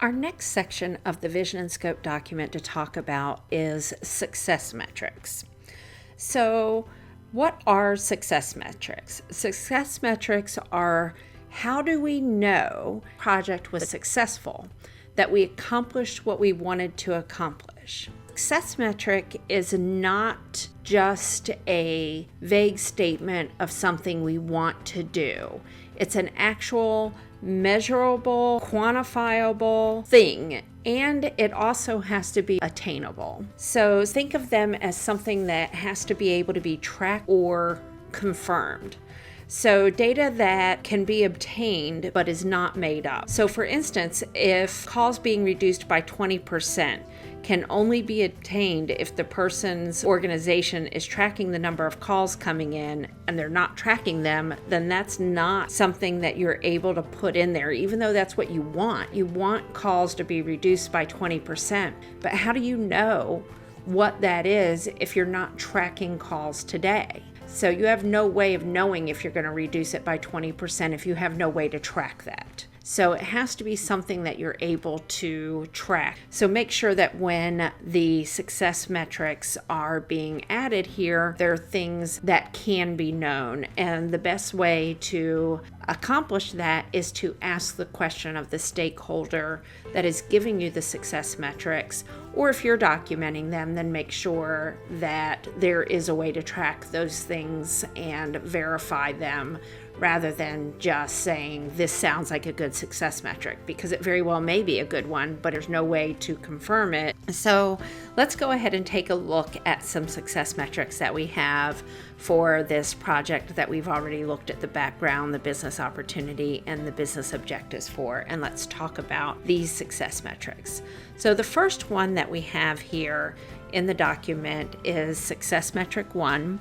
Our next section of the Vision and Scope document to talk about is success metrics. So, what are success metrics? Success metrics are how do we know a project was successful, that we accomplished what we wanted to accomplish. Success metric is not just a vague statement of something we want to do. It's an actual measurable, quantifiable thing, and it also has to be attainable. So think of them as something that has to be able to be tracked or confirmed. So data that can be obtained but is not made up. So for instance, if calls being reduced by 20% can only be obtained if the person's organization is tracking the number of calls coming in and they're not tracking them, then that's not something that you're able to put in there, even though that's what you want. You want calls to be reduced by 20%. But how do you know what that is if you're not tracking calls today? So you have no way of knowing if you're going to reduce it by 20% if you have no way to track that. So it has to be something that you're able to track. So make sure that when the success metrics are being added here, they're things that can be known. And the best way to accomplish that is to ask the question of the stakeholder that is giving you the success metrics, or if you're documenting them, then make sure that there is a way to track those things and verify them rather than just saying this sounds like a good success metric, because it very well may be a good one, but there's no way to confirm it. So let's go ahead and take a look at some success metrics that we have for this project that we've already looked at the background, the business opportunity, and the business objectives for, and let's talk about these success metrics. So the first one that we have here in the document is success metric 1.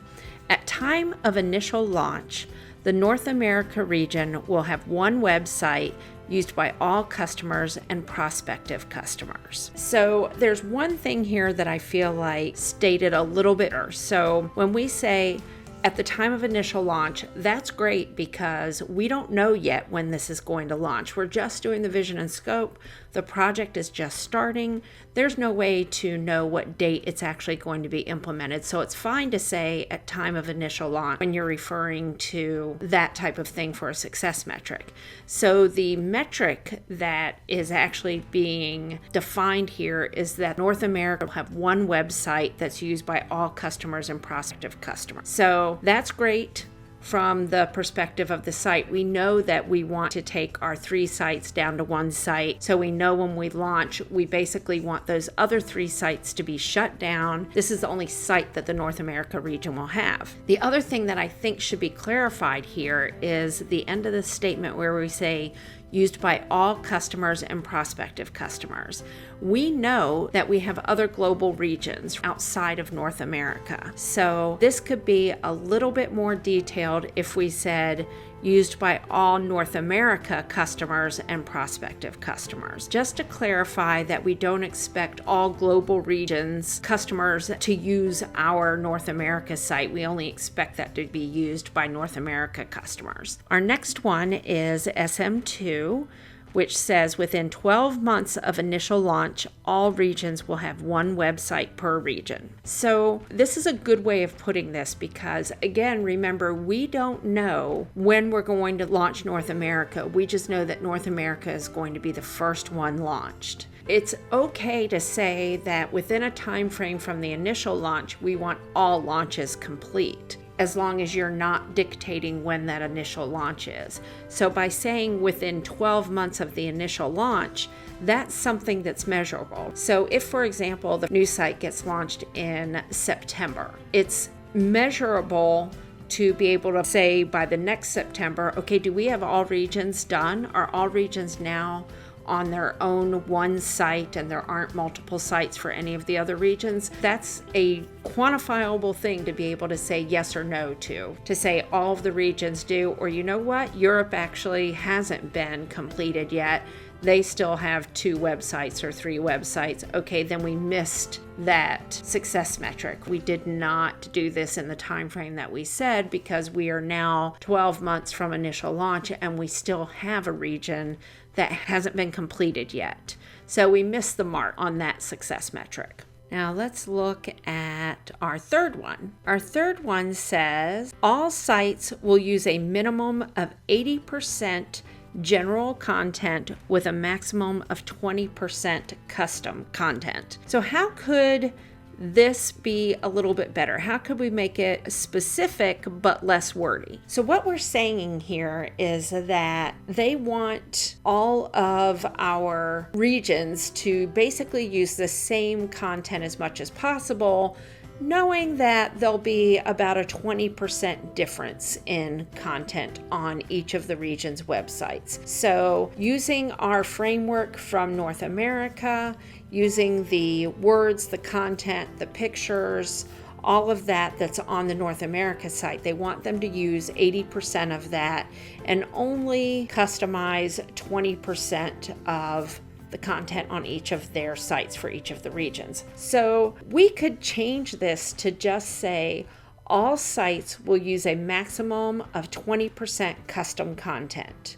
At time of initial launch, the North America region will have one website used by all customers and prospective customers. So there's one thing here that I feel like stated a little bit. So when we say at the time of initial launch, that's great because we don't know yet when this is going to launch. We're just doing the vision and scope. The project is just starting. There's no way to know what date it's actually going to be implemented. So it's fine to say at time of initial launch when you're referring to that type of thing for a success metric. So the metric that is actually being defined here is that North America will have one website that's used by all customers and prospective customers. So that's great. From the perspective of the site, we know that we want to take our 3 sites down to 1 site. So we know when we launch, we basically want those other 3 sites to be shut down. This is the only site that the North America region will have. The other thing that I think should be clarified here is the end of the statement where we say used by all customers and prospective customers. We know that we have other global regions outside of North America. So this could be a little bit more detailed if we said used by all North America customers and prospective customers. Just to clarify that we don't expect all global regions customers to use our North America site. We only expect that to be used by North America customers. Our next one is SM2, which says within 12 months of initial launch, all regions will have one website per region. So this is a good way of putting this because, again, remember, we don't know when we're going to launch North America. We just know that North America is going to be the first one launched. It's okay to say that within a time frame from the initial launch, we want all launches complete, as long as you're not dictating when that initial launch is. So by saying within 12 months of the initial launch, that's something that's measurable. So if, for example, the new site gets launched in September, it's measurable to be able to say by the next September, okay, do we have all regions done? Are all regions now on their own one site and there aren't multiple sites for any of the other regions? That's a quantifiable thing to be able to say yes or no to say all of the regions do, or you know what, Europe actually hasn't been completed yet. they still have 2 websites or 3 websites, okay, then we missed that success metric. We did not do this in the time frame that we said because we are now 12 months from initial launch and we still have a region that hasn't been completed yet. So we missed the mark on that success metric. Now let's look at our third one. Our third one says all sites will use a minimum of 80% general content with a maximum of 20% custom content. So how could this be a little bit better? How could we make it specific but less wordy? So what we're saying here is that they want all of our regions to basically use the same content as much as possible, knowing that there'll be about a 20% difference in content on each of the region's websites. So using our framework from North America, using the words, the content, the pictures, all of that that's on the North America site, they want them to use 80% of that and only customize 20% of the content on each of their sites for each of the regions. So we could change this to just say all sites will use a maximum of 20% custom content.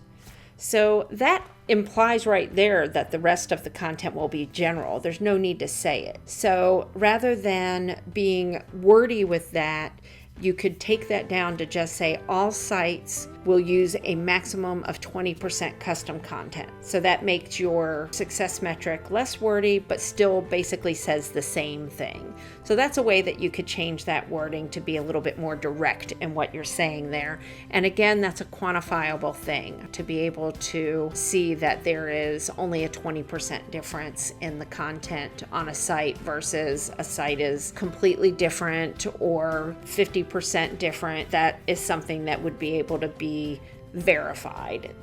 So that implies right there that the rest of the content will be general. There's no need to say it. So rather than being wordy with that, you could take that down to just say all sites will use a maximum of 20% custom content. So that makes your success metric less wordy, but still basically says the same thing. So that's a way that you could change that wording to be a little bit more direct in what you're saying there. And again, that's a quantifiable thing to be able to see that there is only a 20% difference in the content on a site versus a site is completely different or 50% different. That is something that would be able to be verified.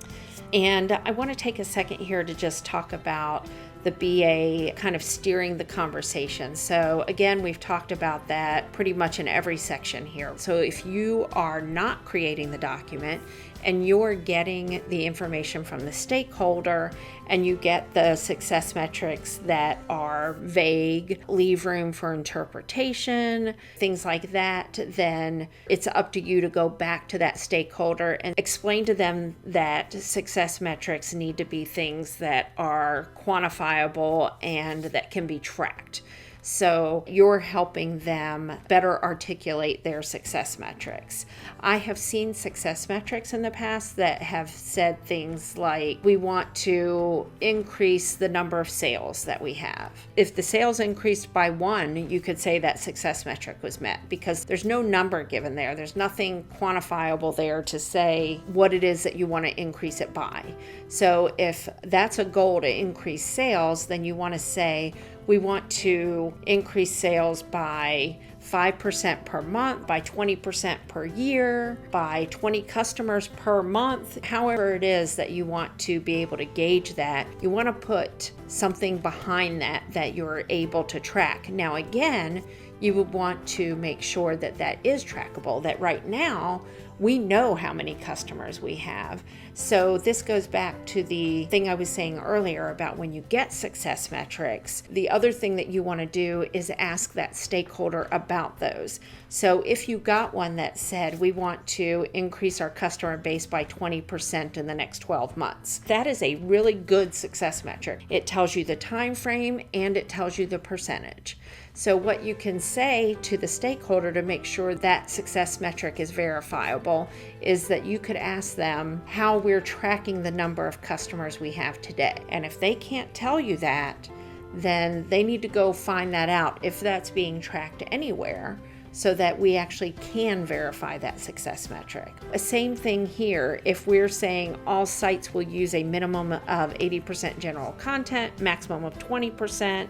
And I want to take a second here to just talk about the BA kind of steering the conversation. So again, we've talked about that pretty much in every section here. So if you are not creating the document and you're getting the information from the stakeholder and you get the success metrics that are vague, leave room for interpretation, things like that, then it's up to you to go back to that stakeholder and explain to them that success metrics need to be things that are quantifiable and that can be tracked. So you're helping them better articulate their success metrics. I have seen success metrics in the past that have said things like, we want to increase the number of sales that we have. If the sales increased by 1, you could say that success metric was met because there's no number given there. There's nothing quantifiable there to say what it is that you want to increase it by. So if that's a goal to increase sales, then you want to say, we want to increase sales by 5% per month, by 20% per year, by 20 customers per month. However it is that you want to be able to gauge that, you want to put something behind that you're able to track. Now again, you would want to make sure that that is trackable, that right now we know how many customers we have. So this goes back to the thing I was saying earlier about when you get success metrics, the other thing that you want to do is ask that stakeholder about those. So if you got one that said, we want to increase our customer base by 20% in the next 12 months, that is a really good success metric. It tells you the time frame and it tells you the percentage. So what you can say to the stakeholder to make sure that success metric is verifiable is that you could ask them how we're tracking the number of customers we have today. And if they can't tell you that, then they need to go find that out if that's being tracked anywhere, so that we actually can verify that success metric. The same thing here, if we're saying all sites will use a minimum of 80% general content, maximum of 20%,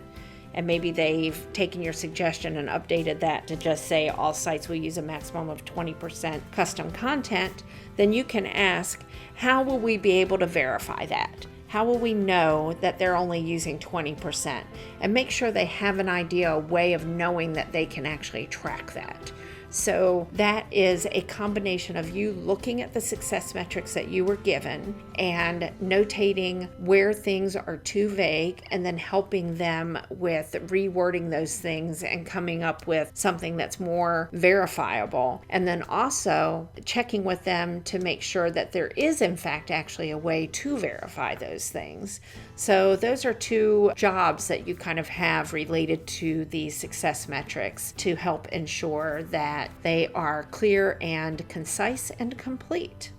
and maybe they've taken your suggestion and updated that to just say all sites will use a maximum of 20% custom content, then you can ask, how will we be able to verify that? How will we know that they're only using 20%? And make sure they have an idea, a way of knowing that they can actually track that. So that is a combination of you looking at the success metrics that you were given and notating where things are too vague, and then helping them with rewording those things and coming up with something that's more verifiable. And then also checking with them to make sure that there is in fact actually a way to verify those things. So those are two jobs that you kind of have related to the success metrics to help ensure that they are clear and concise and complete.